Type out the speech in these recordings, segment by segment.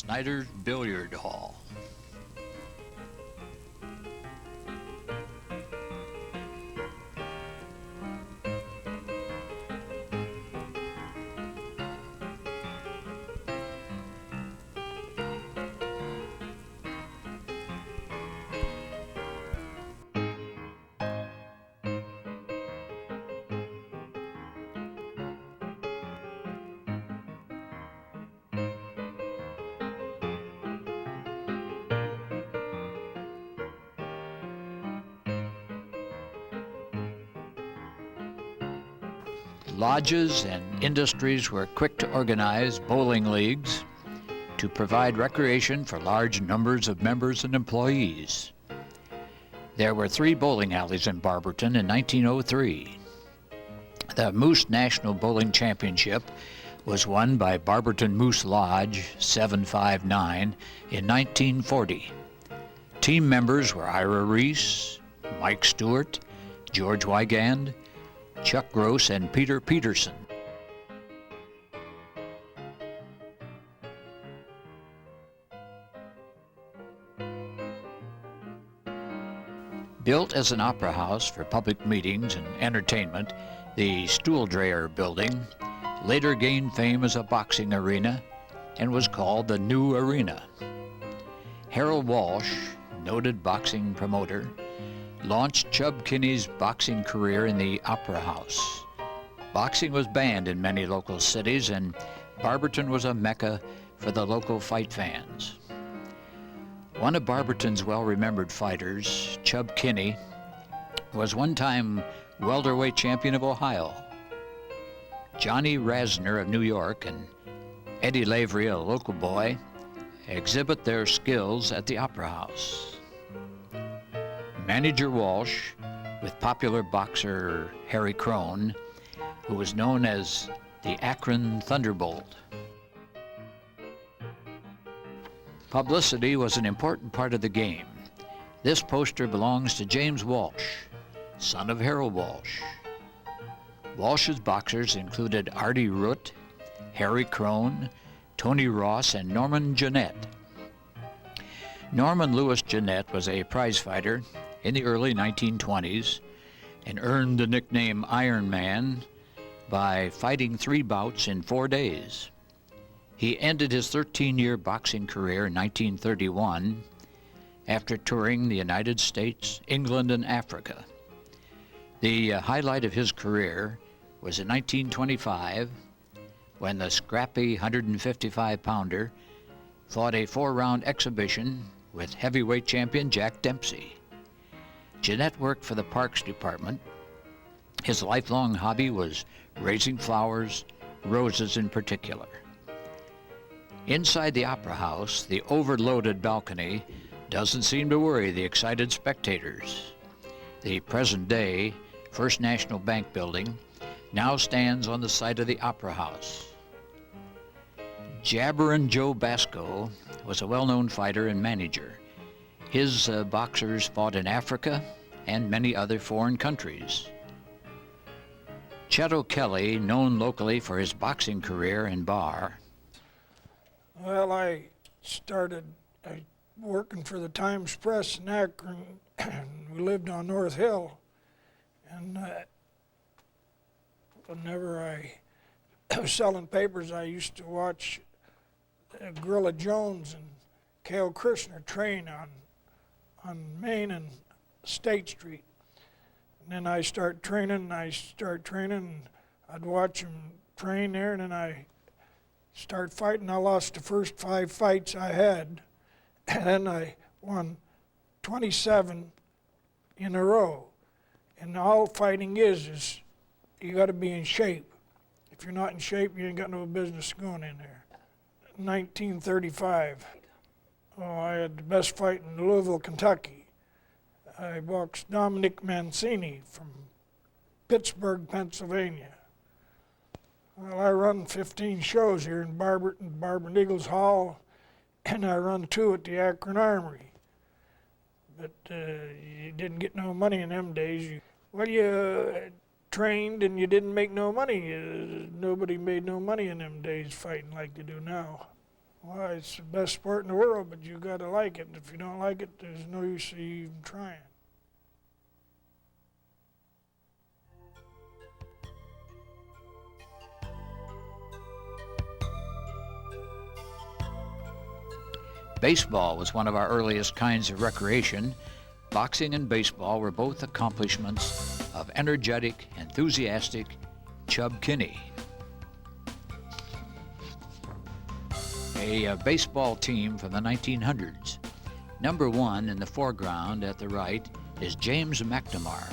Snyder's Billiard Hall. Lodges and industries were quick to organize bowling leagues to provide recreation for large numbers of members and employees. There were 3 bowling alleys in Barberton in 1903. The Moose National Bowling Championship was won by Barberton Moose Lodge 759 in 1940. Team members were Ira Reese, Mike Stewart, George Wygand, Chuck Gross, and Peter Peterson. Built as an opera house for public meetings and entertainment, the Stool Drayer building later gained fame as a boxing arena and was called the New Arena. Harold Walsh, noted boxing promoter, launched Chub Kinney's boxing career in the Opera House. Boxing was banned in many local cities, and Barberton was a mecca for the local fight fans. One of Barberton's well-remembered fighters, Chub Kinney, was one-time welterweight champion of Ohio. Johnny Rasner of New York and Eddie Lavery, a local boy, exhibit their skills at the Opera House. Manager Walsh, with popular boxer Harry Crone, who was known as the Akron Thunderbolt. Publicity was an important part of the game. This poster belongs to James Walsh, son of Harold Walsh. Walsh's boxers included Artie Root, Harry Crone, Tony Ross, and Norman Jeanette. Norman Lewis Jeanette was a prizefighter in the early 1920s and earned the nickname Iron Man by fighting 3 bouts in 4 days. He ended his 13-year boxing career in 1931 after touring the United States, England, and Africa. The highlight of his career was in 1925 when the scrappy 155-pounder fought a 4-round exhibition with heavyweight champion Jack Dempsey. Jeanette worked for the Parks Department. His lifelong hobby was raising flowers, roses in particular. Inside the Opera House, the overloaded balcony doesn't seem to worry the excited spectators. The present-day First National Bank building now stands on the site of the Opera House. Jabberin' Joe Basco was a well-known fighter and manager. His boxers fought in Africa and many other foreign countries. Chet O'Kelly, known locally for his boxing career in bar. Well, I started working for the Times Press in Akron. We lived on North Hill, and whenever I was selling papers, I used to watch Gorilla Jones and Cale Kirshner train on Main and State Street. And then I start training, I'd watch them train there, and then I start fighting. I lost the first 5 fights I had, and then I won 27 in a row. And all fighting is you got to be in shape. If you're not in shape, you ain't got no business going in there. 1935. Oh, I had the best fight in Louisville, Kentucky. I boxed Dominic Mancini from Pittsburgh, Pennsylvania. Well, I run 15 shows here in Barberton Eagles Hall, and I run 2 at the Akron Armory. But you didn't get no money in them days. You trained and you didn't make no money. Nobody made no money in them days fighting like they do now. Well, it's the best sport in the world, but you got to like it. And if you don't like it, there's no use of you even trying. Baseball was one of our earliest kinds of recreation. Boxing and baseball were both accomplishments of energetic, enthusiastic Chub Kinney. A baseball team from the 1900s. Number 1 in the foreground at the right is James McNamara,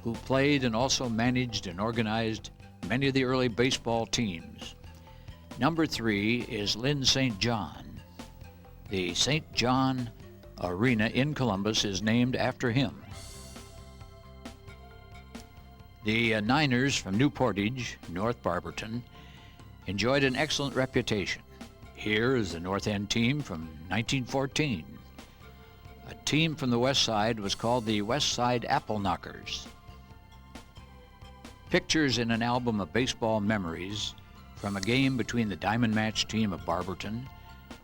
who played and also managed and organized many of the early baseball teams. Number 3 is Lynn St. John. The St. John Arena in Columbus is named after him. The Niners from New Portage, North Barberton, enjoyed an excellent reputation. Here is the North End team from 1914. A team from the West Side was called the West Side Apple Knockers. Pictures in an album of baseball memories from a game between the Diamond Match team of Barberton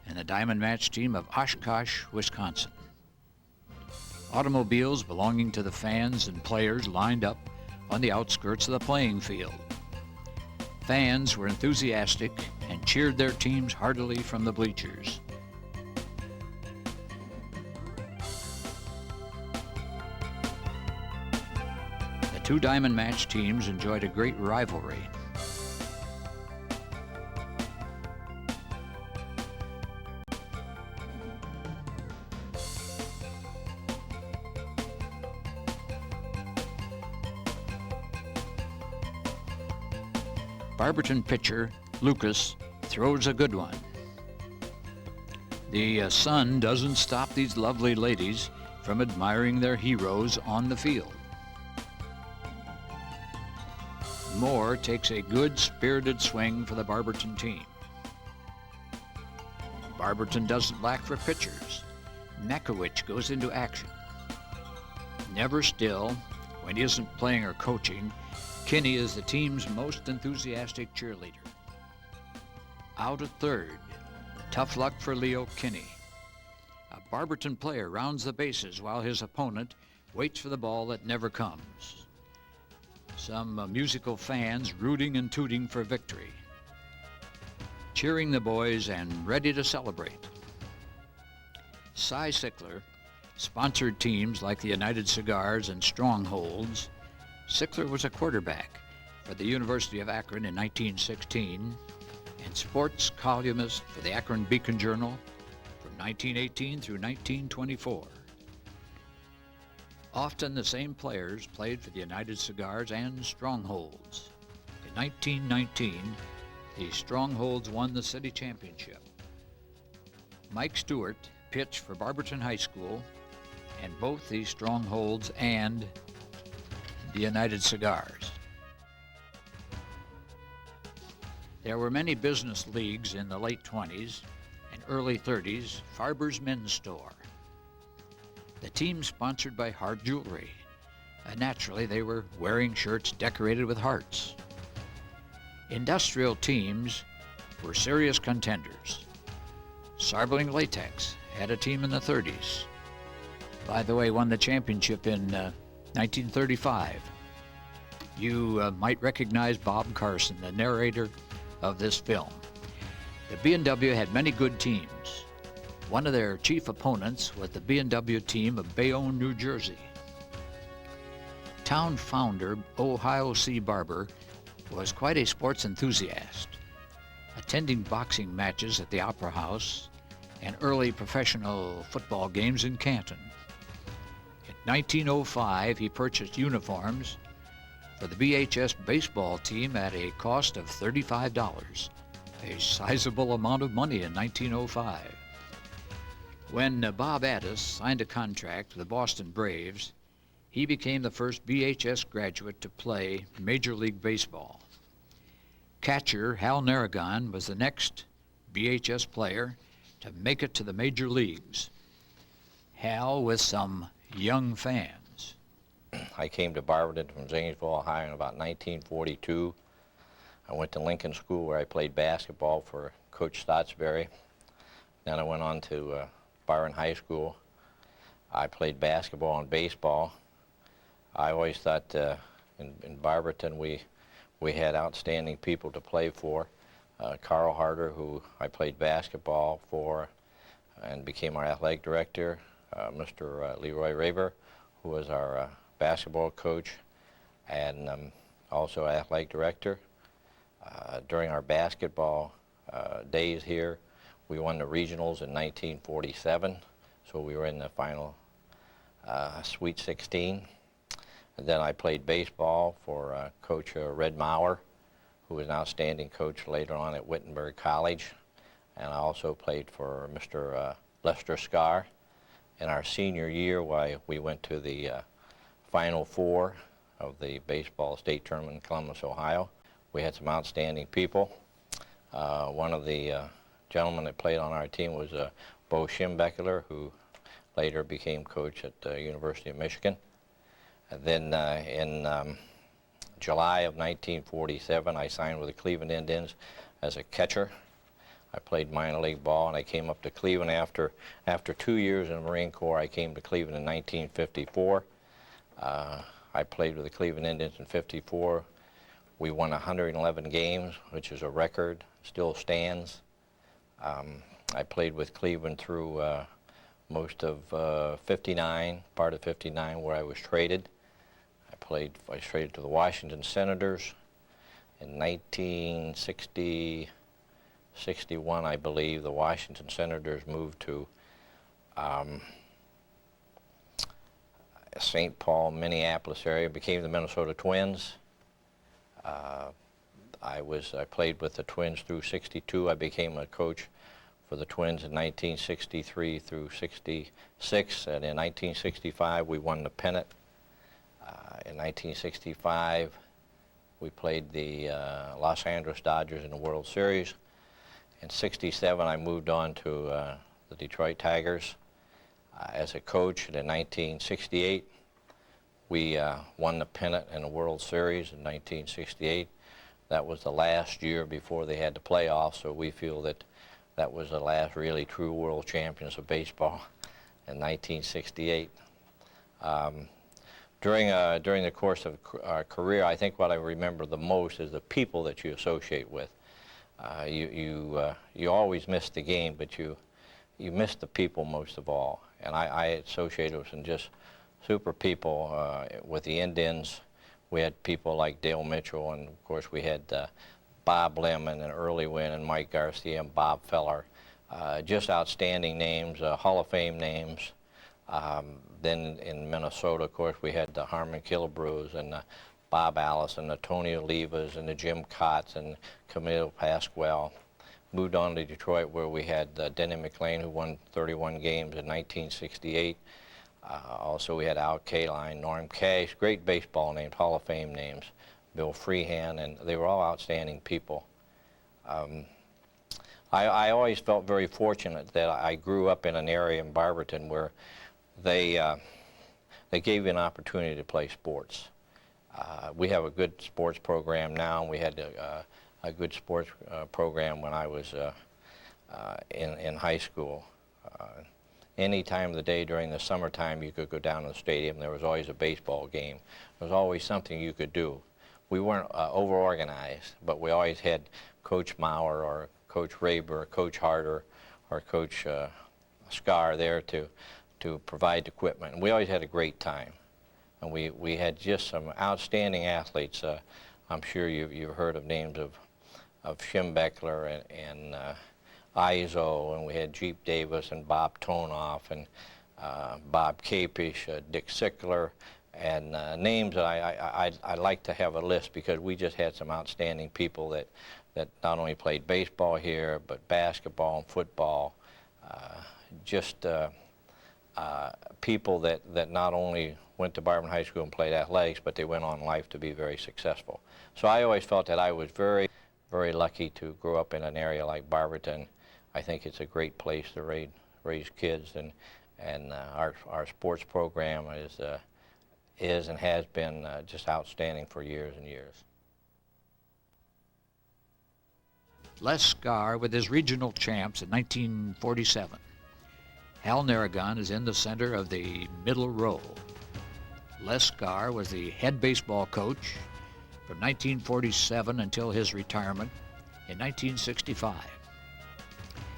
and the Diamond Match team of Oshkosh, Wisconsin. Automobiles belonging to the fans and players lined up on the outskirts of the playing field. Fans were enthusiastic and cheered their teams heartily from the bleachers. The two Diamond Match teams enjoyed a great rivalry. Barberton pitcher Lucas throws a good one. The sun doesn't stop these lovely ladies from admiring their heroes on the field. Moore takes a good spirited swing for the Barberton team. Barberton doesn't lack for pitchers. Makowicz goes into action. Never still, when he isn't playing or coaching, Kinney is the team's most enthusiastic cheerleader. Out at third, tough luck for Leo Kinney. A Barberton player rounds the bases while his opponent waits for the ball that never comes. Some musical fans rooting and tooting for victory, cheering the boys and ready to celebrate. Cy Sickler sponsored teams like the United Cigars and Strongholds. Sickler was a quarterback for the University of Akron in 1916 and sports columnist for the Akron Beacon Journal from 1918 through 1924. Often the same players played for the United Cigars and Strongholds. In 1919, the Strongholds won the city championship. Mike Stewart pitched for Barberton High School, and both the Strongholds and the United Cigars. There were many business leagues in the late 20s and early 30s. Farber's Men's Store. The team sponsored by Hart Jewelry. Naturally, they were wearing shirts decorated with hearts. Industrial teams were serious contenders. Sarbling Latex had a team in the 30s. By the way, won the championship in 1935. You might recognize Bob Carson, the narrator of this film. The B&W had many good teams. One of their chief opponents was the B&W team of Bayonne, New Jersey. Town founder Ohio C. Barber was quite a sports enthusiast, attending boxing matches at the Opera House and early professional football games in Canton. In 1905, he purchased uniforms for the VHS baseball team at a cost of $35, a sizable amount of money in 1905. When Bob Addis signed a contract with the Boston Braves, he became the first VHS graduate to play Major League Baseball. Catcher Hal Narragon was the next VHS player to make it to the major leagues. Hal with some young fans. I came to Barberton from Zanesville, Ohio in about 1942. I went to Lincoln School where I played basketball for Coach Stottsbury. Then I went on to Byron High School. I played basketball and baseball. I always thought in Barberton we had outstanding people to play for. Carl Harder, who I played basketball for and became our athletic director. Mr. Leroy Raver, who was our basketball coach and also athletic director. During our basketball days here, we won the regionals in 1947, so we were in the final Sweet 16. And then I played baseball for Coach Red Maurer, who was an outstanding coach later on at Wittenberg College. And I also played for Mr. Lester Scar. In our senior year, we went to the Final Four of the baseball state tournament in Columbus, Ohio. We had some outstanding people. One of the gentlemen that played on our team was Bo Schimbeckler, who later became coach at the University of Michigan. And then in July of 1947, I signed with the Cleveland Indians as a catcher. I played minor league ball, and I came up to Cleveland after 2 years in the Marine Corps. I came to Cleveland in 1954. I played with the Cleveland Indians in '54. We won 111 games, which is a record, still stands. I played with Cleveland through most of '59, part of '59 where I was traded. I was traded to the Washington Senators. In 1961, I believe, the Washington Senators moved to St. Paul, Minneapolis area, became the Minnesota Twins. I played with the Twins through '62. I became a coach for the Twins in 1963 through '66, and in 1965 we won the pennant. In 1965 we played the Los Angeles Dodgers in the World Series. In '67 I moved on to the Detroit Tigers as a coach, and in 1968 we won the pennant in the World Series in 1968. That was the last year before they had the playoffs, so we feel that that was the last really true world champions of baseball in 1968. During the course of our career, I think what I remember the most is the people that you associate with. You always miss the game, but you miss the people most of all. And I associated with some just super people. With the Indians, we had people like Dale Mitchell, and of course we had Bob Lemon and Early Wynn and Mike Garcia and Bob Feller. Just outstanding names, Hall of Fame names. Then in Minnesota, of course, we had the Harmon Killebrews and Bob Allison, the Tony Olivas and the Jim Cotts and Camilo Pascual. Moved on to Detroit, where we had Denny McLean, who won 31 games in 1968. Also we had Al Kaline, Norm Cash, great baseball names, Hall of Fame names, Bill Freehan, and they were all outstanding people. I always felt very fortunate that I grew up in an area in Barberton where they gave you an opportunity to play sports. We have a good sports program now, and we had a good sports program when I was in high school. Any time of the day during the summertime, you could go down to the stadium. There was always a baseball game. There was always something you could do. We weren't over-organized, but we always had Coach Maurer or Coach Raber, or Coach Harder, or Coach Scar there to provide equipment. And we always had a great time. And we had just some outstanding athletes. I'm sure you've heard of names of Schimbeckler and Izo, and we had Jeep Davis and Bob Tonoff and Bob Capish, Dick Sickler, and names that I'd like to have a list, because we just had some outstanding people that not only played baseball here, but basketball and football. Just people that not only went to Barberton High School and played athletics, but they went on in life to be very successful. So I always felt that I was very, very lucky to grow up in an area like Barberton. I think it's a great place to raise kids, and our sports program is and has been just outstanding for years and years. Les Scar with his regional champs in 1947. Hal Narragon is in the center of the middle row. Les Scar was the head baseball coach from 1947 until his retirement in 1965.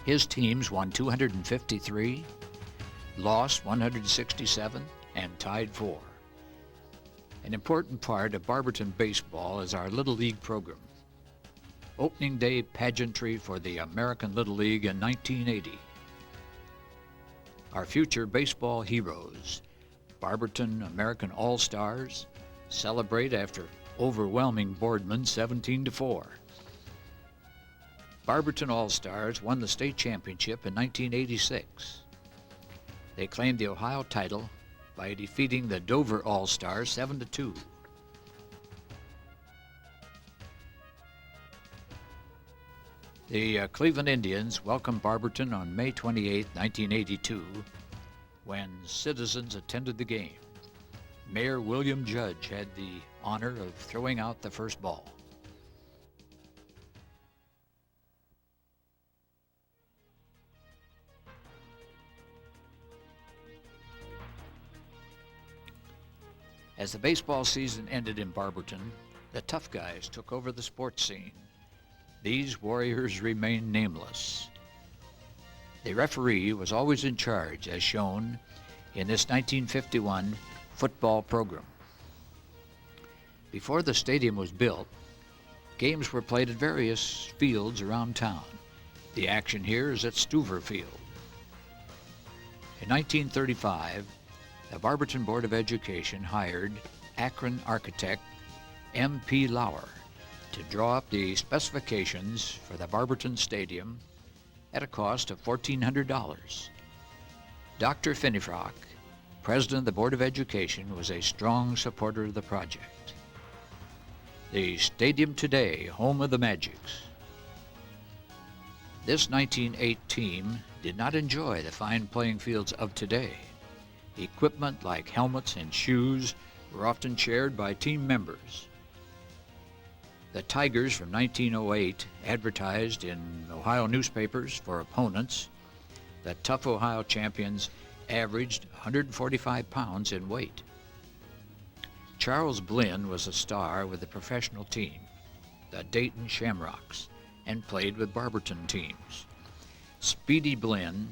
His teams won 253, lost 167, and tied 4. An important part of Barberton baseball is our Little League program. Opening day pageantry for the American Little League in 1980. Our future baseball heroes, Barberton American All-Stars, celebrate after overwhelming Boardman 17-4. Barberton All-Stars won the state championship in 1986. They claimed the Ohio title by defeating the Dover All-Stars 7-2. The Cleveland Indians welcomed Barberton on May 28, 1982, when citizens attended the game. Mayor William Judge had the honor of throwing out the first ball. As the baseball season ended in Barberton, the tough guys took over the sports scene. These warriors remain nameless. The referee was always in charge, as shown in this 1951 football program. Before the stadium was built, games were played at various fields around town. The action here is at Stuver Field. In 1935, the Barberton Board of Education hired Akron architect M.P. Lauer to draw up the specifications for the Barberton Stadium at a cost of $1,400. Dr. Finnefrock, president of the Board of Education, was a strong supporter of the project. The stadium today, home of the Magics. This 1908 team did not enjoy the fine playing fields of today. Equipment like helmets and shoes were often shared by team members. The Tigers from 1908 advertised in Ohio newspapers for opponents. The tough Ohio champions averaged 145 pounds in weight. Charles Blinn was a star with the professional team, the Dayton Shamrocks, and played with Barberton teams. Speedy Blinn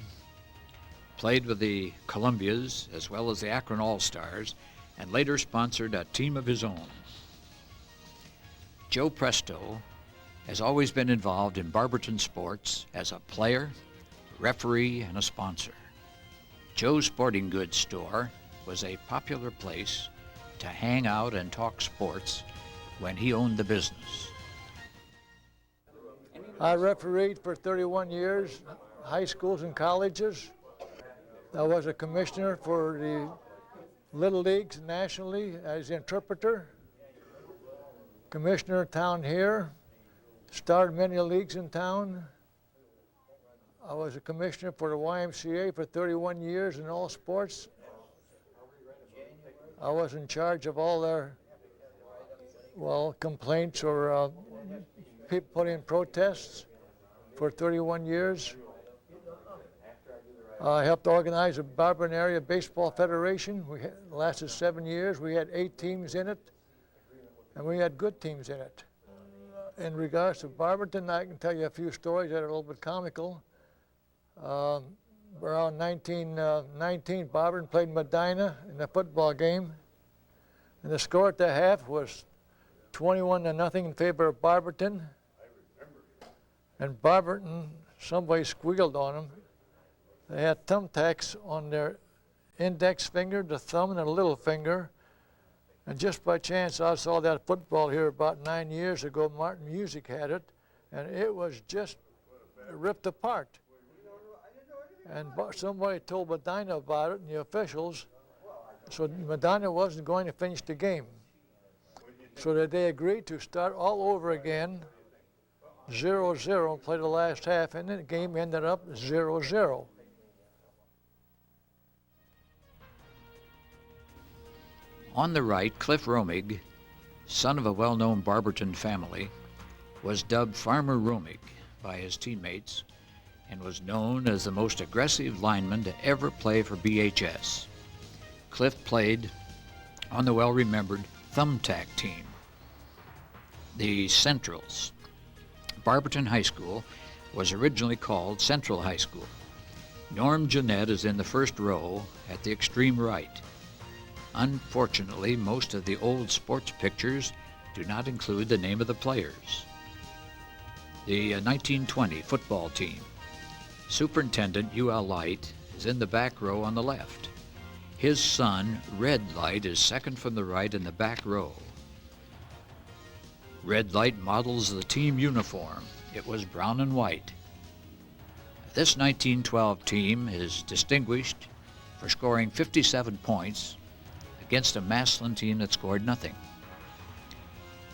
played with the Columbias as well as the Akron All-Stars, and later sponsored a team of his own. Joe Presto has always been involved in Barberton sports as a player, referee, and a sponsor. Joe's Sporting Goods store was a popular place to hang out and talk sports when he owned the business. I refereed for 31 years, high schools and colleges. I was a commissioner for the Little Leagues nationally as interpreter. Commissioner of town here, started many leagues in town. I was a commissioner for the YMCA for 31 years in all sports. I was in charge of all their, complaints or people put in protests for 31 years. I helped organize the Barberton Area Baseball Federation. It lasted 7 years. We had 8 teams in it, and we had good teams in it. In regards to Barberton, I can tell you a few stories that are a little bit comical. Around 1919, Barberton played Medina in a football game, and the score at the half was 21-0 in favor of Barberton. And Barberton, somebody squealed on them. They had thumbtacks on their index finger, the thumb, and the little finger. And just by chance, I saw that football here about 9 years ago. Martin Music had it, and it was just ripped apart. And somebody told Medina about it, and the officials, so Medina wasn't going to finish the game. So that they agreed to start all over again, 0-0, and play the last half, and the game ended up 0-0. On the right, Cliff Romig, son of a well-known Barberton family, was dubbed Farmer Romig by his teammates and was known as the most aggressive lineman to ever play for BHS. Cliff played on the well-remembered Thumbtack team. The Centrals. Barberton High School was originally called Central High School. Norm Jeanette is in the first row at the extreme right. Unfortunately, most of the old sports pictures do not include the name of the players. The 1920 football team. Superintendent UL Light is in the back row on the left. His son, Red Light, is second from the right in the back row. Red Light models the team uniform. It was brown and white. This 1912 team is distinguished for scoring 57 points against a Massillon team that scored nothing.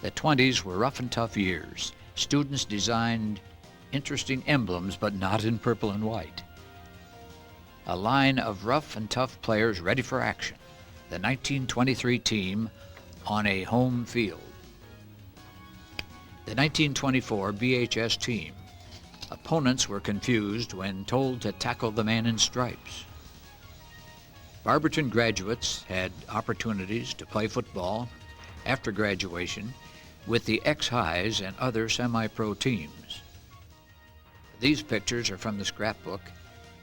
The 20s were rough and tough years. Students designed interesting emblems, but not in purple and white. A line of rough and tough players ready for action. The 1923 team on a home field. The 1924 BHS team. Opponents were confused when told to tackle the man in stripes. Barberton graduates had opportunities to play football after graduation with the X-Highs and other semi-pro teams. These pictures are from the scrapbook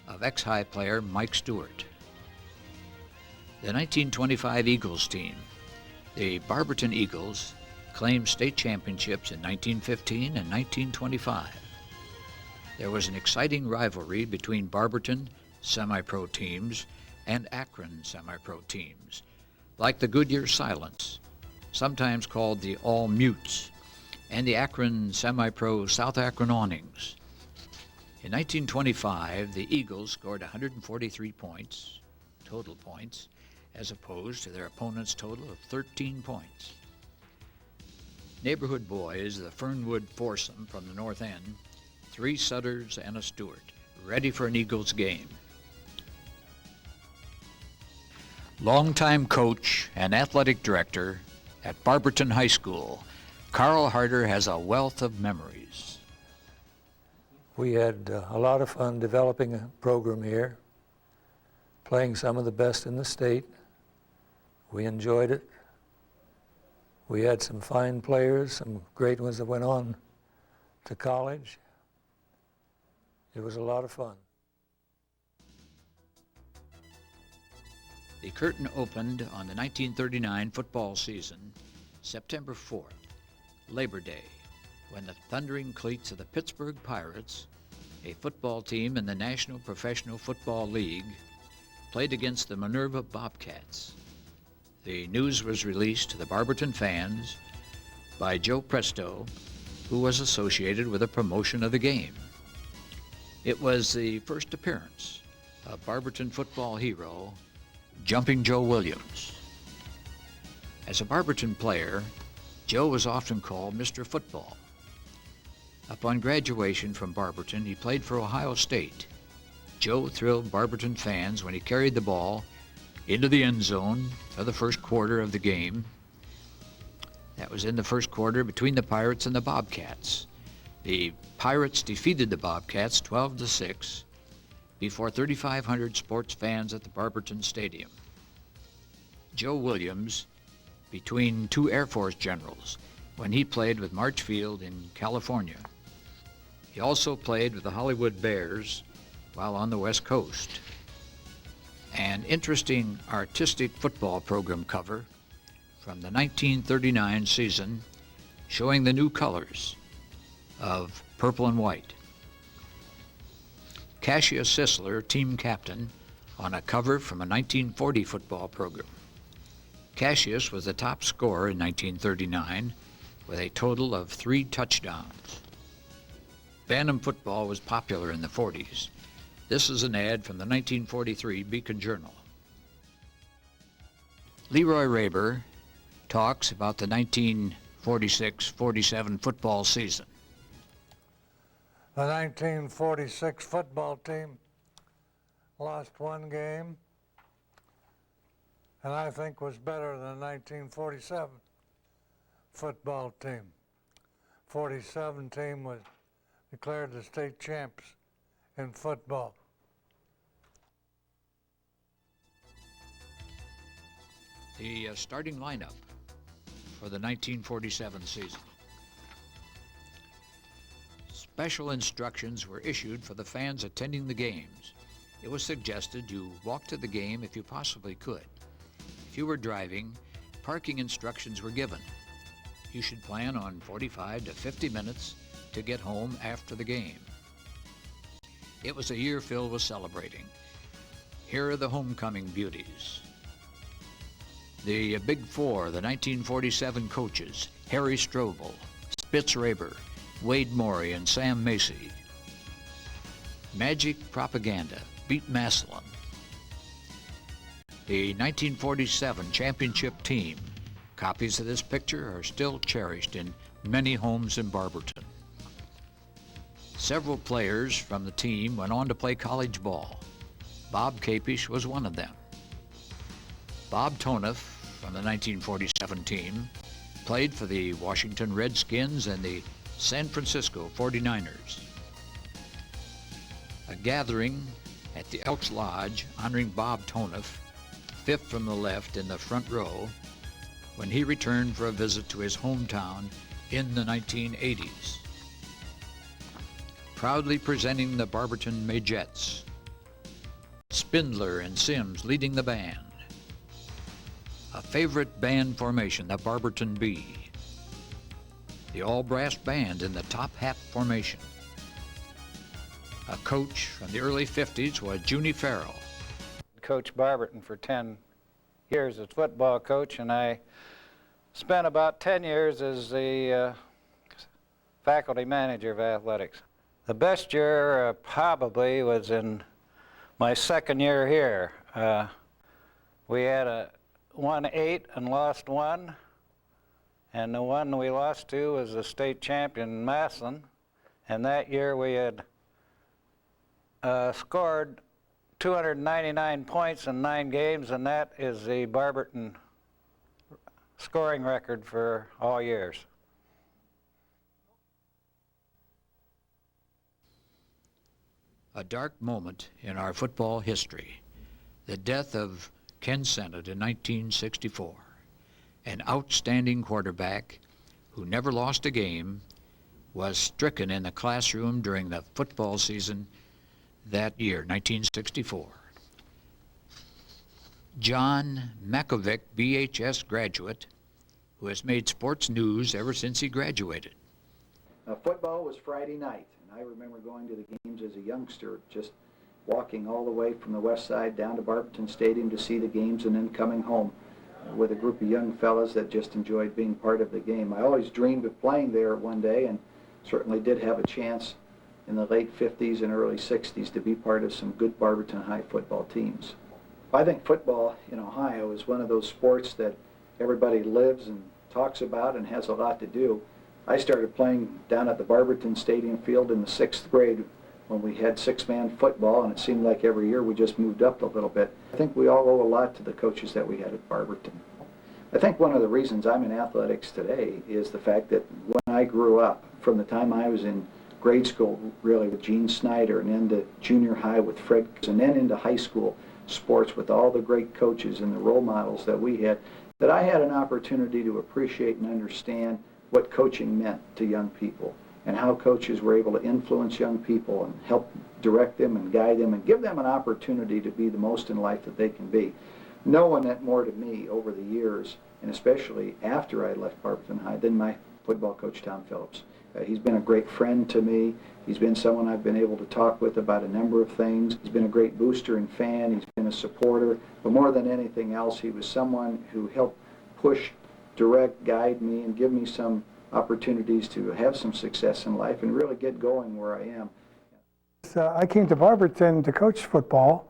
of X-High player Mike Stewart. The 1925 Eagles team. The Barberton Eagles claimed state championships in 1915 and 1925. There was an exciting rivalry between Barberton semi-pro teams and Akron semi-pro teams, like the Goodyear Silence, sometimes called the All Mutes, and the Akron semi-pro South Akron Awnings. In 1925, the Eagles scored 143 points, total points, as opposed to their opponent's total of 13 points. Neighborhood boys, the Fernwood foursome from the North End, 3 Sutters and a Stewart, ready for an Eagles game. Longtime coach and athletic director at Barberton High School, Carl Harder has a wealth of memories. We had a lot of fun developing a program here, playing some of the best in the state. We enjoyed it. We had some fine players, some great ones that went on to college. It was a lot of fun. The curtain opened on the 1939 football season, September 4th, Labor Day, when the thundering cleats of the Pittsburgh Pirates, a football team in the National Professional Football League, played against the Minerva Bobcats. The news was released to the Barberton fans by Joe Presto, who was associated with the promotion of the game. It was the first appearance of Barberton football hero, Jumping Joe Williams. As a Barberton player, Joe was often called Mr. Football. Upon graduation from Barberton, he played for Ohio State. Joe thrilled Barberton fans when he carried the ball into the end zone for the first quarter of the game. That was in the first quarter between the Pirates and the Bobcats. The Pirates defeated the Bobcats 12-6 before 3,500 sports fans at the Barberton Stadium. Joe Williams, between 2 Air Force generals, when he played with Marchfield in California. He also played with the Hollywood Bears while on the West Coast. An interesting artistic football program cover from the 1939 season showing the new colors of purple and white. Cassius Sisler, team captain, on a cover from a 1940 football program. Cassius was the top scorer in 1939 with a total of 3 touchdowns. Bantam football was popular in the 40s. This is an ad from the 1943 Beacon Journal. Leroy Raber talks about the 1946-47 football season. The 1946 football team lost 1 game, and I think was better than the 1947 football team. 47 team was declared the state champs in football. The starting lineup for the 1947 season. Special instructions were issued for the fans attending the games. It was suggested you walk to the game if you possibly could. If you were driving, parking instructions were given. You should plan on 45 to 50 minutes to get home after the game. It was a year filled with celebrating. Here are the homecoming beauties. The Big Four, the 1947 coaches, Harry Strobel, Spitz Raber, Wade Morey, and Sam Macy. Magic Propaganda, beat Massillon. The 1947 championship team. Copies of this picture are still cherished in many homes in Barberton. Several players from the team went on to play college ball. Bob Capish was one of them. Bob Toneff from the 1947 team played for the Washington Redskins and the San Francisco 49ers. A gathering at the Elks Lodge honoring Bob Toneff, fifth from the left in the front row, when he returned for a visit to his hometown in the 1980s. Proudly presenting the Barberton Majettes. Spindler and Sims leading the band. A favorite band formation, the Barberton B. The all-brass band in the top hat formation. A coach from the early 50s was Junie Farrell. Coached Barberton for 10 years as football coach, and I spent about 10 years as the faculty manager of athletics. The best year probably was in my second year here. We had won 8 and lost 1, and the one we lost to was the state champion Massillon, and that year we had scored 299 points in 9 games, and that is the Barberton scoring record for all years. A dark moment in our football history. The death of Ken Sennett in 1964. An outstanding quarterback who never lost a game was stricken in the classroom during the football season that year, 1964. John Makovic, VHS graduate, who has made sports news ever since he graduated. Football was Friday night, and I remember going to the games as a youngster, just walking all the way from the west side down to Barberton Stadium to see the games and then coming home with a group of young fellas that just enjoyed being part of the game. I always dreamed of playing there one day, and certainly did have a chance in the late 50s and early 60s to be part of some good Barberton High football teams. I think football in Ohio is one of those sports that everybody lives and talks about and has a lot to do. I started playing down at the Barberton Stadium field in the 6th grade when we had 6-man football, and it seemed like every year we just moved up a little bit. I think we all owe a lot to the coaches that we had at Barberton. I think one of the reasons I'm in athletics today is the fact that when I grew up, from the time I was in grade school really with Gene Snyder, and into junior high with Fred, and then into high school sports with all the great coaches and the role models that we had, that I had an opportunity to appreciate and understand what coaching meant to young people and how coaches were able to influence young people and help direct them and guide them and give them an opportunity to be the most in life that they can be. No one meant more to me over the years, and especially after I left Barberton High, than my football coach, Tom Phillips. He's been a great friend to me. He's been someone I've been able to talk with about a number of things. He's been a great booster and fan. He's been a supporter. But more than anything else, he was someone who helped push, direct, guide me, and give me some opportunities to have some success in life and really get going where I am. I came to Barberton to coach football.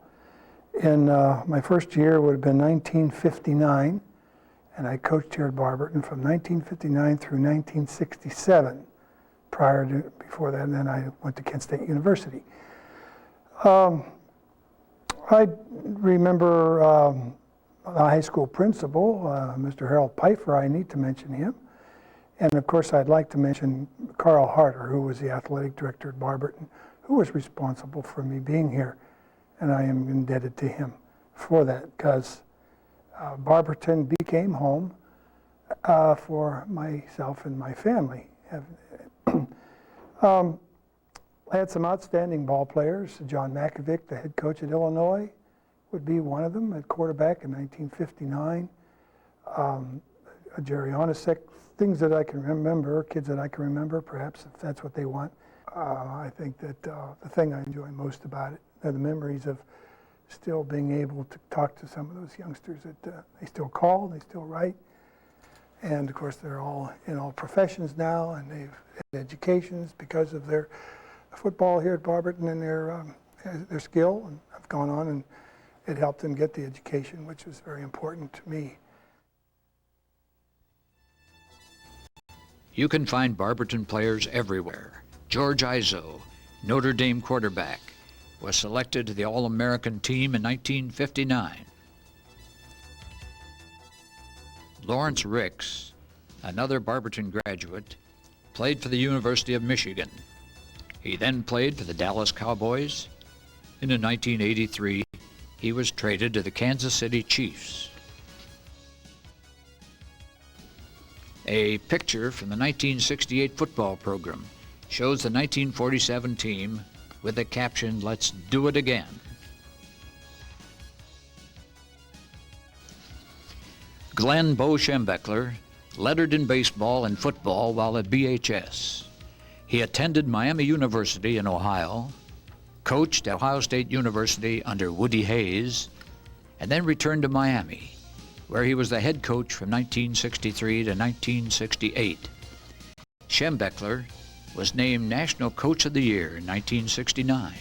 In my first year would have been 1959, and I coached here at Barberton from 1959 through 1967. Before that, and then I went to Kent State University. I remember the high school principal, Mr. Harold Pfeiffer. I need to mention him. And of course, I'd like to mention Carl Harder, who was the athletic director at Barberton, who was responsible for me being here. And I am indebted to him for that, because Barberton became home for myself and my family. I had some outstanding ball players. John Makovic, the head coach at Illinois, would be one of them at quarterback in 1959. Jerry Onasek, things that I can remember, kids that I can remember, perhaps, if that's what they want. I think that the thing I enjoy most about it are the memories of still being able to talk to some of those youngsters that they still call, they still write. And of course, they're all in all professions now, and they've had educations because of their football here at Barberton and their skill, and I've gone on and it helped them get the education, which was very important to me. You can find Barberton players everywhere. George Izzo, Notre Dame quarterback, was selected to the All-American team in 1959. Lawrence Ricks, another Barberton graduate, played for the University of Michigan. He then played for the Dallas Cowboys, and in 1983, he was traded to the Kansas City Chiefs. A picture from the 1968 football program shows the 1947 team with the caption, "Let's do it again." Glenn Bo Schembechler lettered in baseball and football while at BHS. He attended Miami University in Ohio, coached at Ohio State University under Woody Hayes, and then returned to Miami, where he was the head coach from 1963 to 1968. Schembechler was named National Coach of the Year in 1969.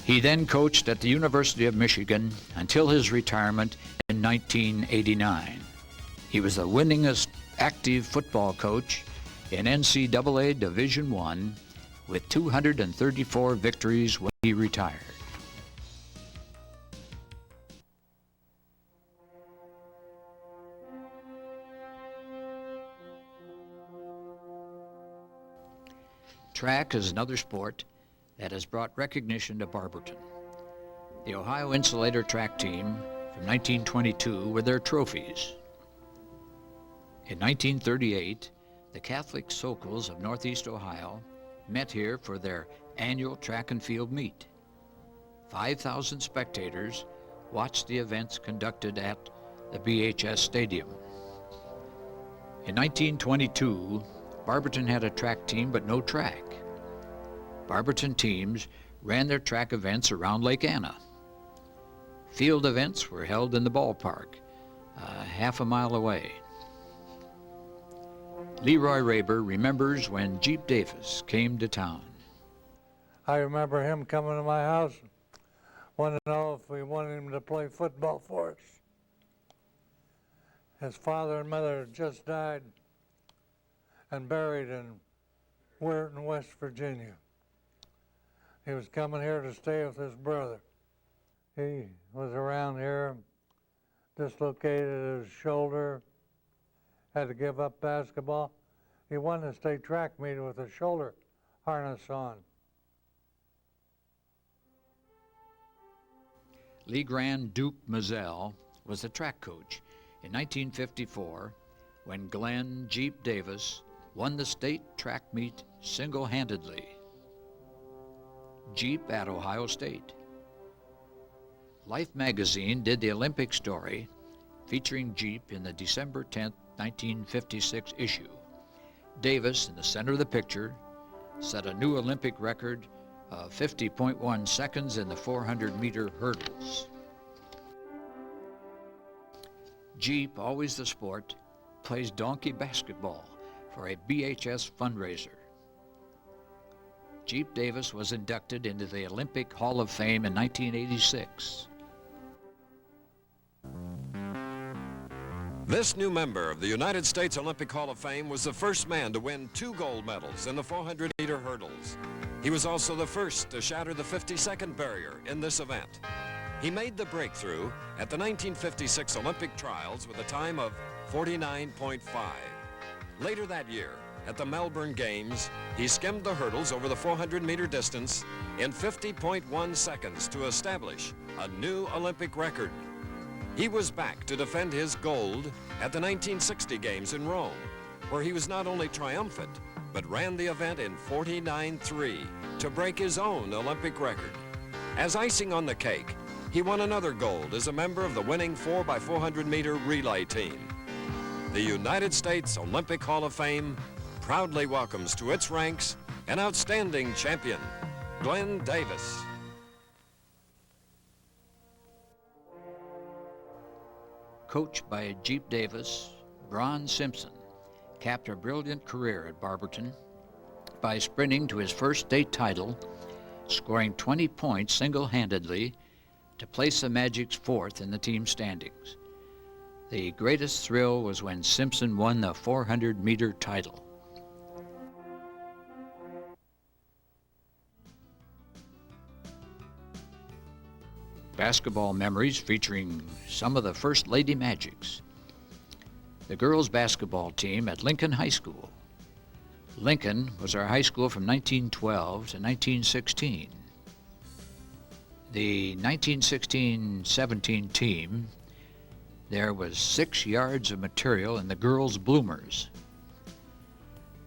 He then coached at the University of Michigan until his retirement in 1989. He was the winningest active football coach in NCAA Division I with 234 victories when he retired. Track is another sport that has brought recognition to Barberton. The Ohio Insulator track team from 1922 were their trophies. In 1938, the Catholic Sokals of Northeast Ohio met here for their annual track and field meet. 5,000 spectators watched the events conducted at the BHS Stadium. In 1922, Barberton had a track team but no track. Barberton teams ran their track events around Lake Anna. Field events were held in the ballpark, half a mile away. Leroy Raber remembers when Jeep Davis came to town. I remember him coming to my house, wanted to know if we wanted him to play football for us. His father and mother had just died and buried in Weirton, West Virginia. He was coming here to stay with his brother. He was around here, dislocated his shoulder, had to give up basketball. He won the state track meet with a shoulder harness on. Lee Grand Duke Mazzell was the track coach in 1954 when Glenn Jeep Davis won the state track meet single-handedly. Jeep at Ohio State. Life magazine did the Olympic story featuring Jeep in the December 10, 1956 issue. Davis, in the center of the picture, set a new Olympic record of 50.1 seconds in the 400-meter hurdles. Jeep, always the sport, plays donkey basketball for a BHS fundraiser. Jeep Davis was inducted into the Olympic Hall of Fame in 1986. This new member of the United States Olympic Hall of Fame was the first man to win 2 gold medals in the 400-meter hurdles. He was also the first to shatter the 50-second barrier in this event. He made the breakthrough at the 1956 Olympic trials with a time of 49.5. Later that year, at the Melbourne Games, he skimmed the hurdles over the 400-meter distance in 50.1 seconds to establish a new Olympic record. He was back to defend his gold at the 1960 Games in Rome, where he was not only triumphant, but ran the event in 49.3 to break his own Olympic record. As icing on the cake, he won another gold as a member of the winning 4x400-meter relay team. The United States Olympic Hall of Fame proudly welcomes to its ranks an outstanding champion, Glenn Davis. Coached by Jeep Davis, Bron Simpson capped a brilliant career at Barberton by sprinting to his first state title, scoring 20 points single-handedly to place the Magic's fourth in the team standings. The greatest thrill was when Simpson won the 400-meter title. Basketball memories featuring some of the first Lady Magics. The girls' basketball team at Lincoln High School. Lincoln was our high school from 1912 to 1916. The 1916-17 team, there was 6 yards of material in the girls' bloomers.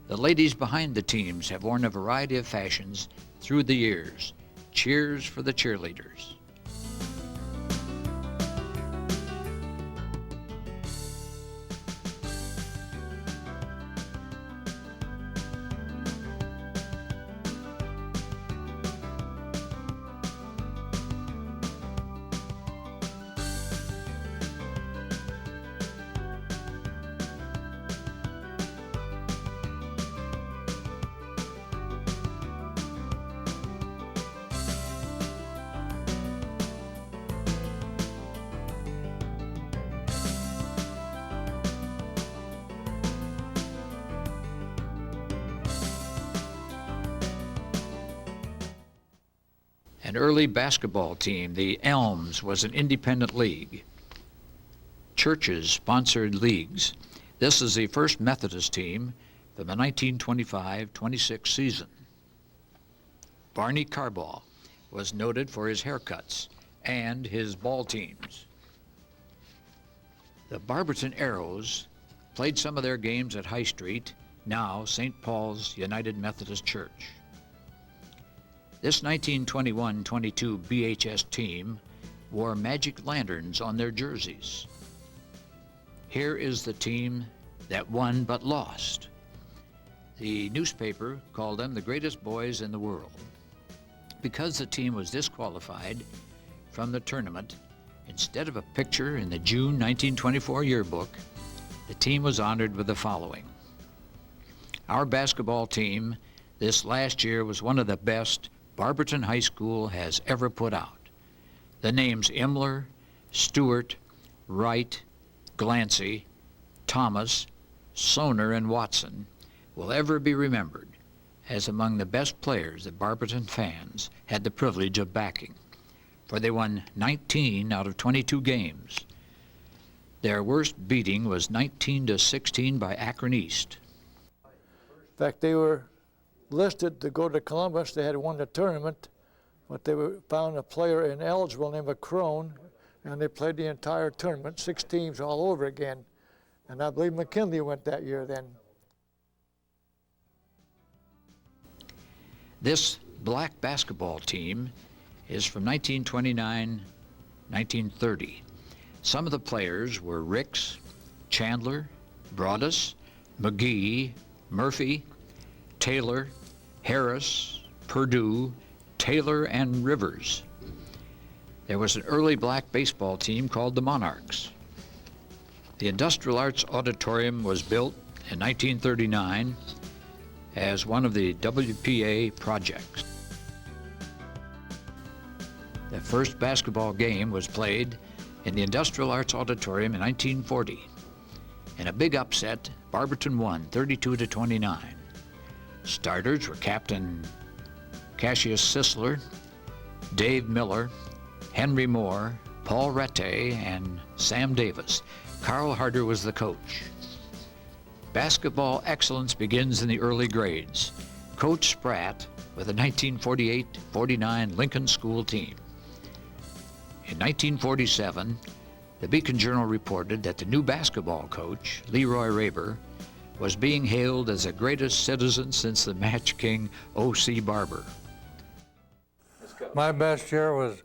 The ladies behind the teams have worn a variety of fashions through the years. Cheers for the cheerleaders. An early basketball team, the Elms, was an independent league. Churches sponsored leagues. This is the First Methodist team for the 1925-26 season. Barney Carbaugh was noted for his haircuts and his ball teams. The Barberton Arrows played some of their games at High Street, now St. Paul's United Methodist Church. This 1921-22 BHS team wore magic lanterns on their jerseys. Here is the team that won but lost. The newspaper called them the greatest boys in the world. Because the team was disqualified from the tournament, instead of a picture in the June 1924 yearbook, the team was honored with the following. Our basketball team this last year was one of the best Barberton High School has ever put out. The names Imler, Stewart, Wright, Glancy, Thomas, Soner, and Watson will ever be remembered as among the best players that Barberton fans had the privilege of backing, for they won 19 out of 22 games. Their worst beating was 19-16 by Akron East. In fact, they were listed to go to Columbus. They had won the tournament, but they found a player ineligible named Crone, and they played the entire tournament, 6 teams all over again. And I believe McKinley went that year then. This black basketball team is from 1929-1930. Some of the players were Ricks, Chandler, Broadus, McGee, Murphy, Taylor, Harris, Purdue, Taylor, and Rivers. There was an early black baseball team called the Monarchs. The Industrial Arts Auditorium was built in 1939 as one of the WPA projects. The first basketball game was played in the Industrial Arts Auditorium in 1940. In a big upset, Barberton won 32-29. Starters were Captain Cassius Sisler, Dave Miller, Henry Moore, Paul Rette, and Sam Davis. Carl Harder was the coach. Basketball excellence begins in the early grades. Coach Spratt with the 1948-49 Lincoln School team. In 1947, the Beacon Journal reported that the new basketball coach, Leroy Raber, was being hailed as the greatest citizen since the Match King O.C. Barber. My best year was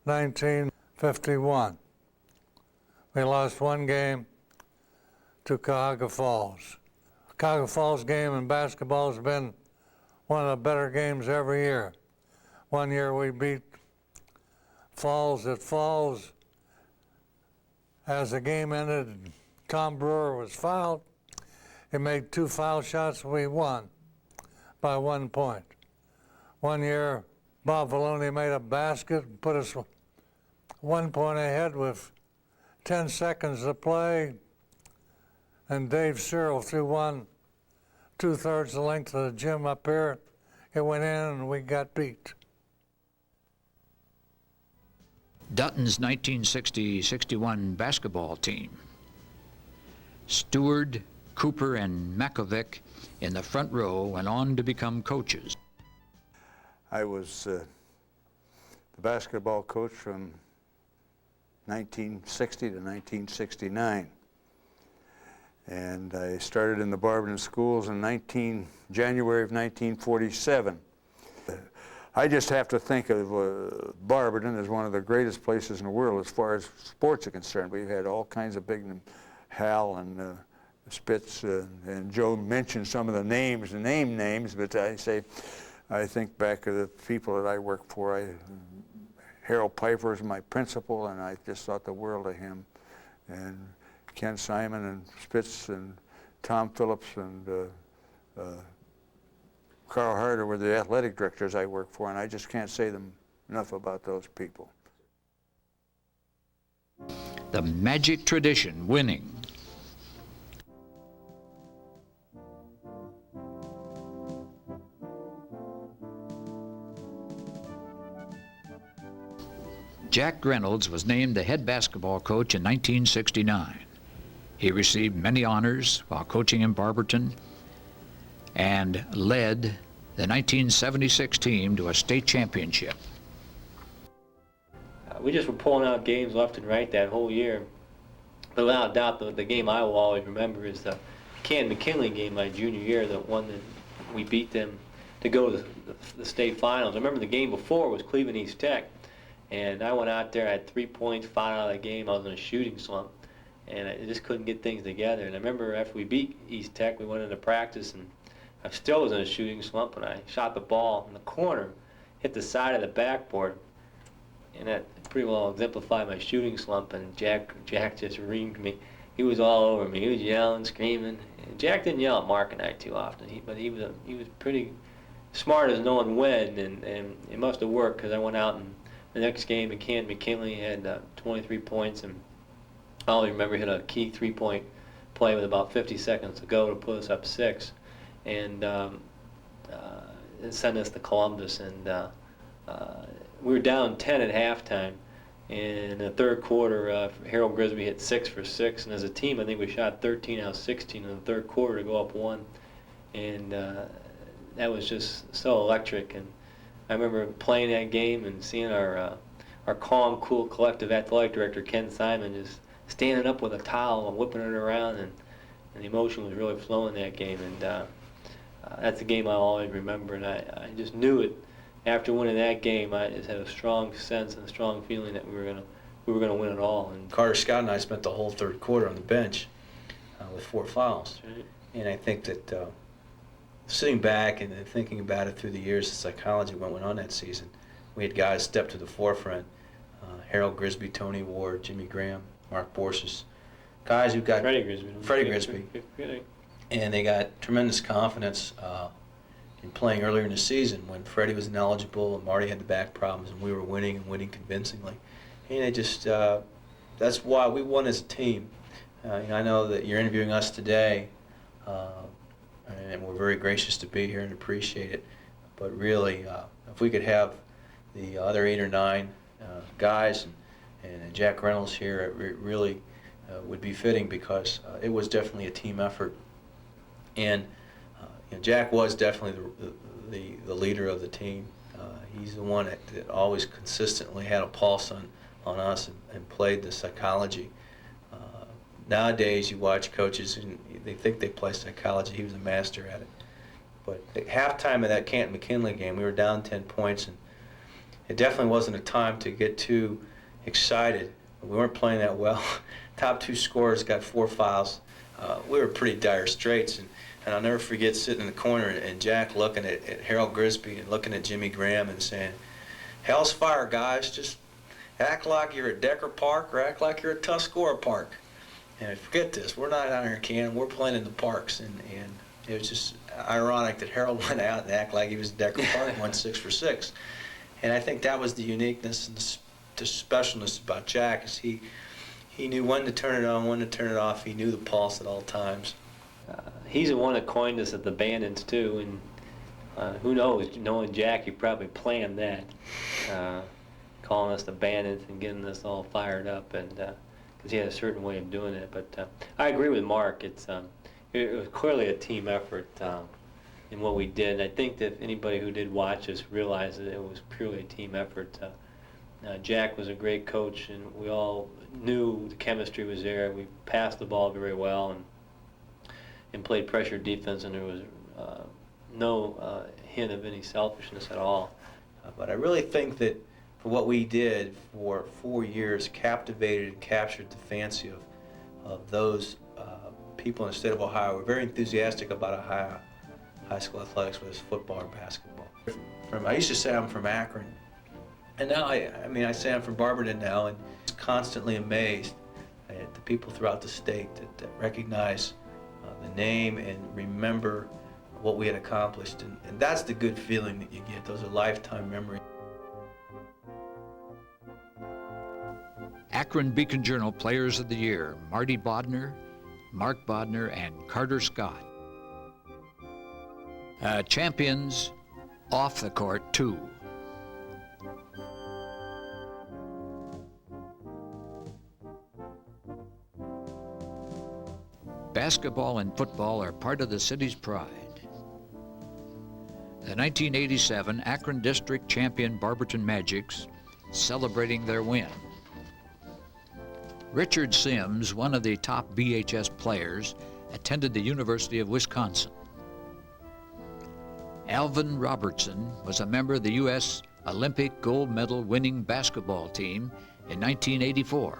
1951. We lost one game to Cuyahoga Falls. Cuyahoga Falls game in basketball has been one of the better games every year. One year we beat Falls at Falls. As the game ended, Tom Brewer was fouled. He made 2 foul shots, we won by 1 point. One year, Bob Valoni made a basket and put us 1 point ahead with 10 seconds to play, and Dave Cyril threw one 2/3 the length of the gym up here. It went in and we got beat. Dutton's 1960-61 basketball team. Stewart, Cooper, and Makovic in the front row went on to become coaches. I was the basketball coach from 1960 to 1969. And I started in the Barberton schools in January of 1947. I just have to think of Barberton as one of the greatest places in the world as far as sports are concerned. We've had all kinds of big, Hal and Spitz, and Joe mentioned some of the names, the name names, but I think back of the people that I worked for. Harold Piper is my principal, and I just thought the world of him. And Ken Simon and Spitz and Tom Phillips and Carl Harder were the athletic directors I worked for, and I just can't say them enough about those people. The magic tradition, winning. Jack Reynolds was named the head basketball coach in 1969. He received many honors while coaching in Barberton and led the 1976 team to a state championship. We just were pulling out games left and right that whole year. But without a doubt, the game I will always remember is the Ken-McKinley game my junior year, the one that we beat them to go to the state finals. I remember the game before was Cleveland East Tech. And I went out there, I had 3 points, fouled out of the game. I was in a shooting slump, and I just couldn't get things together. And I remember after we beat East Tech, we went into practice, and I still was in a shooting slump, and I shot the ball in the corner, hit the side of the backboard, and that pretty well exemplified my shooting slump. And Jack just reamed me. He was all over me. He was yelling, screaming. And Jack didn't yell at Mark and I too often, but he was pretty smart as knowing when, and it must have worked because I went out and the next game, McKinley had 23 points, and I only remember hit a key 3-point play with about 50 seconds to go to put us up 6, and send us to Columbus. And we were down 10 at halftime. In the third quarter, Harold Grisby hit 6 for 6, and as a team, I think we shot 13 out of 16 in the third quarter to go up 1, and that was just so electric. And I remember playing that game and seeing our calm, cool, collective athletic director, Ken Simon, just standing up with a towel and whipping it around, and the emotion was really flowing that game. And that's a game I'll always remember. And I just knew it after winning that game. I just had a strong sense and a strong feeling that we were gonna win it all. And Carter Scott and I spent the whole third quarter on the bench with 4 fouls. Right. And I think that sitting back and thinking about it through the years, the psychology what went on that season, we had guys step to the forefront. Harold Grisby, Tony Ward, Jimmy Graham, Mark Borsis, guys who got Freddie Grisby, and they got tremendous confidence in playing earlier in the season when Freddie was ineligible and Marty had the back problems, and we were winning and winning convincingly. And it just that's why we won as a team. I know that you're interviewing us today, and we're very gracious to be here and appreciate it. But really, if we could have the other 8 or 9 guys and Jack Reynolds here, it really would be fitting, because it was definitely a team effort. And Jack was definitely the leader of the team. He's the one that always consistently had a pulse on us and played the psychology. Nowadays, you watch coaches and they think they play psychology. He was a master at it. But at halftime of that Canton-McKinley game, we were down 10 points, and it definitely wasn't a time to get too excited. We weren't playing that well. Top two scorers got 4 fouls. We were pretty dire straits, and I'll never forget sitting in the corner and Jack looking at Harold Grisby and looking at Jimmy Graham and saying, "Hell's fire, guys. Just act like you're at Decker Park or act like you're at Tuscarora Park. And forget this. We're not out here in Canton. We're playing in the parks." And it was just ironic that Harold went out and acted like he was at Decker Park and won 6 for 6. And I think that was the uniqueness and the specialness about Jack, is he knew when to turn it on, when to turn it off. He knew the pulse at all times. He's the one that coined us at the Bandits too, and who knows, knowing Jack, he probably planned that, calling us the Bandits and getting us all fired up, and because he had a certain way of doing it. But I agree with Mark. It was clearly a team effort in what we did. And I think that anybody who did watch us realized that it was purely a team effort. Jack was a great coach, and we all knew the chemistry was there. We passed the ball very well and played pressure defense, and there was no hint of any selfishness at all. But I really think that for what we did for 4 years, captivated and captured the fancy of those people in the state of Ohio. We're very enthusiastic about Ohio high school athletics, whether it's football or basketball. I used to say I'm from Akron, and now I say I'm from Barberton now, and I'm constantly amazed at the people throughout the state that recognize the name and remember what we had accomplished, and that's the good feeling that you get. Those are lifetime memories. Akron Beacon Journal Players of the Year: Marty Bodner, Mark Bodner, and Carter Scott. Champions off the court, too. Basketball and football are part of the city's pride. The 1987 Akron District champion Barberton Magics celebrating their win. Richard Sims, one of the top VHS players, attended the University of Wisconsin. Alvin Robertson was a member of the U.S. Olympic gold medal winning basketball team in 1984.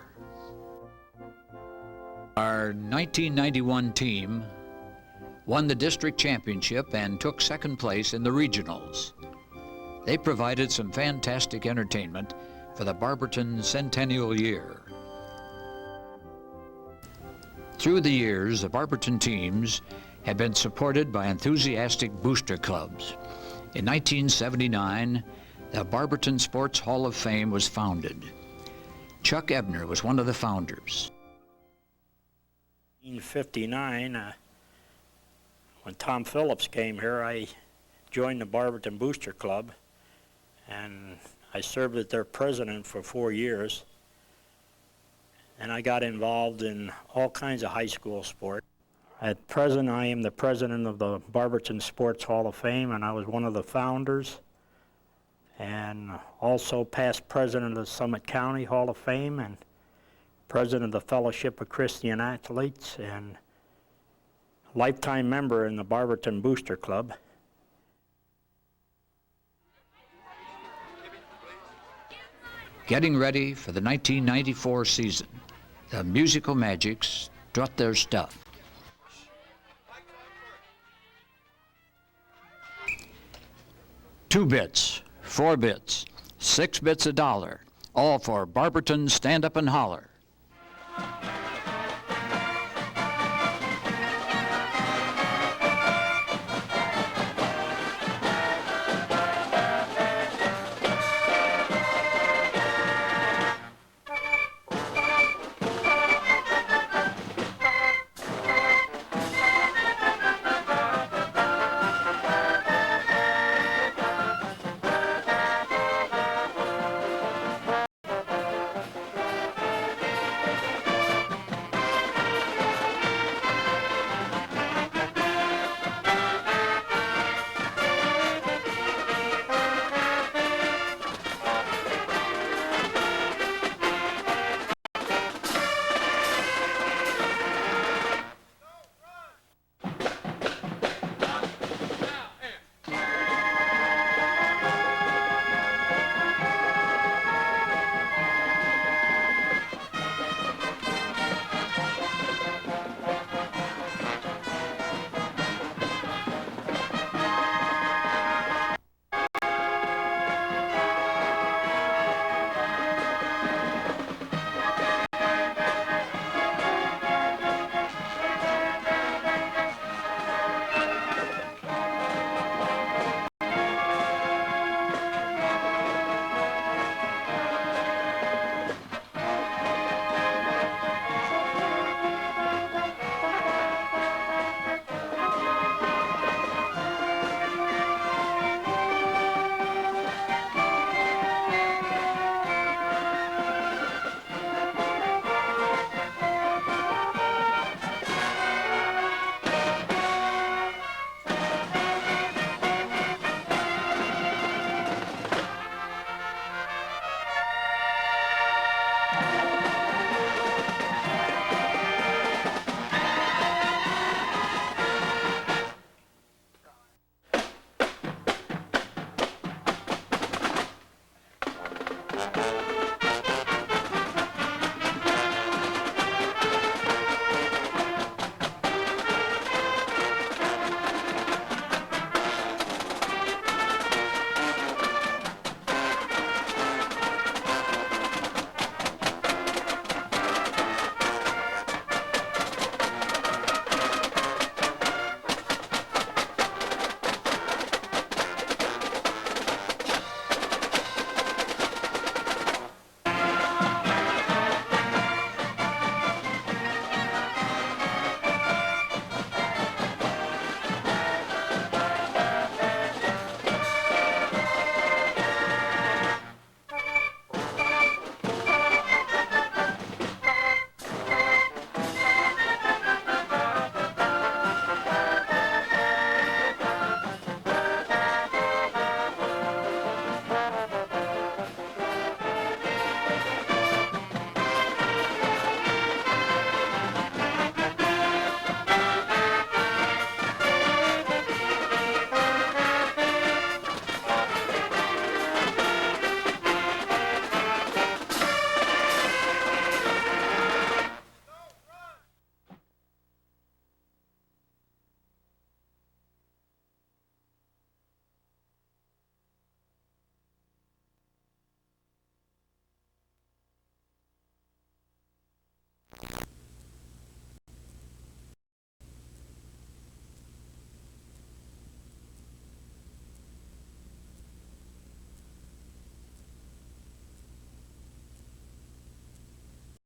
Our 1991 team won the district championship and took second place in the regionals. They provided some fantastic entertainment for the Barberton centennial year. Through the years, the Barberton teams have been supported by enthusiastic booster clubs. In 1979, the Barberton Sports Hall of Fame was founded. Chuck Ebner was one of the founders. In 1959, when Tom Phillips came here, I joined the Barberton Booster Club, and I served as their president for 4 years. And I got involved in all kinds of high school sport. At present, I am the president of the Barberton Sports Hall of Fame, and I was one of the founders, and also past president of the Summit County Hall of Fame, and president of the Fellowship of Christian Athletes, and lifetime member in the Barberton Booster Club. Getting ready for the 1994 season, the musical Magics strut their stuff. $2 bits, 4 bits, 6 bits $1, all for Barberton Stand Up and Holler.